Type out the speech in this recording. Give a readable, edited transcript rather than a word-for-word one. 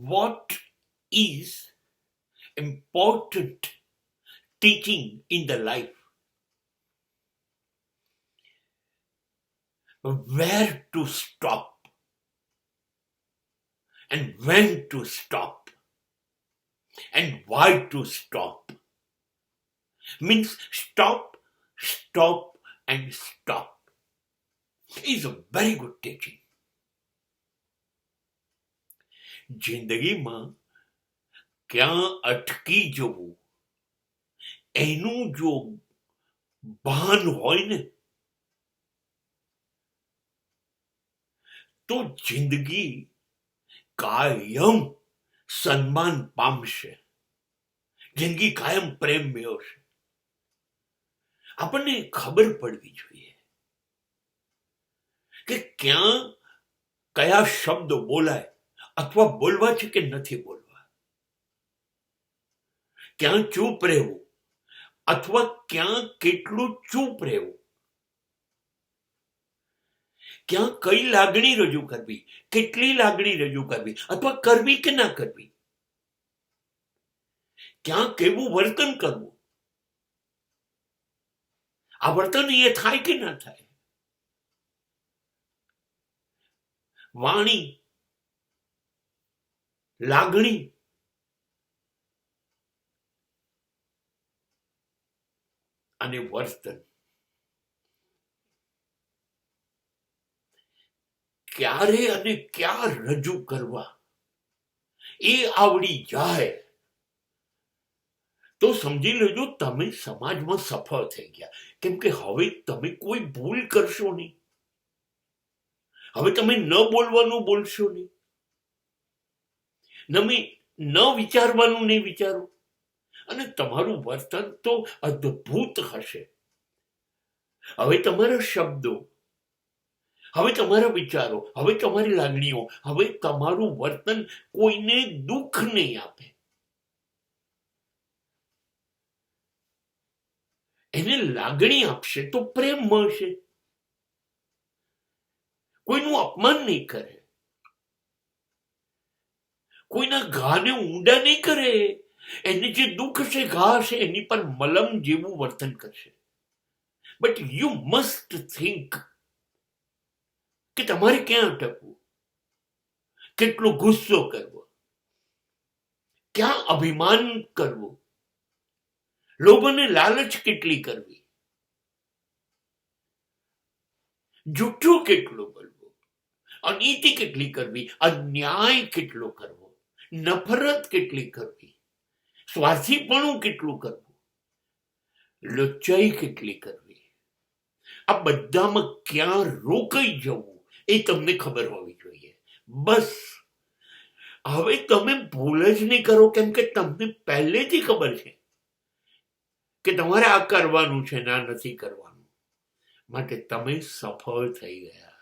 what is important teaching in the life, where to stop and when to stop and why to stop. Means stop, stop and stop is a very good teaching. જિંદગીમાં ક્યાં અટકી જવું એનું જો ભાન હોય ને તો જિંદગી કાયમ સન્માન પામશે, જિંદગી કાયમ પ્રેમ મેળવશે. આપણને ખબર પડવી જોઈએ કે ક્યાં કયા શબ્દો બોલાય અથવા બોલવા છે કે નથી બોલવા, ક્યાં ચૂપ રહેવું અથવા ક્યાં કેટલું ચૂપ રહેવું, ક્યાં કઈ લાગણી રજૂ કરવી, કેટલી લાગણી રજૂ કરવી અથવા કરવી કે ના કરવી, ક્યાં કેવું વર્તન કરવું, આ વર્તન એ થાય કે ના થાય. વાણી, લાગણી અને વર્તન ક્યારે અને ક્યાં રજૂ કરવા એ આવડી જાય તો સમજી લેજો તમે સમાજમાં સફળ થઈ ગયા. કેમ કે હવે તમે કોઈ ભૂલ કરશો નહીં, હવે તમે ન બોલવાનું બોલશો નહીં, ન વિચારવાનું નહીં વિચારો, અને તમારું વર્તન તો અદ્ભુત હશે. હવે તમારા શબ્દો, હવે તમારા વિચારો, હવે તમારી લાગણીઓ, હવે તમારું વર્તન કોઈને દુઃખ નહીં આપે, એને લાગણી આપશે તો પ્રેમ મળશે. કોઈનું અપમાન નહીં કરે, કોઈના ઘાને ઊંડા નહીં કરે, એને જે દુઃખ છે, ઘા છે, એની પર મલમ જેવું વર્તન કરશે. બટ યુ મસ્ટ થિંક કે તમારે ક્યાં અટકવું, કેટલો ગુસ્સો કરવો, ક્યાં અભિમાન કરવું, લોભ અને લાલચ કેટલી કરવી, જૂઠું કેટલું બોલવું, અનીતિ કેટલી કરવી, અન્યાય કેટલો કરવો, નફરત કેટલી કરવી, સ્વાર્થીપણું કેટલું કરવું, લુચ્ચાઈ કેટલી કરવી, આ બધામાં ક્યાં રોકાઈ જવું એ તમને ખબર હોવી જોઈએ. બસ હવે તમે ભૂલ જ નહીં કરો, કેમ કે તમને પહેલેથી ખબર છે કે તમારે આ કરવાનું છે ને આ નથી કરવાનું, માટે તમે સફળ થઈ ગયા.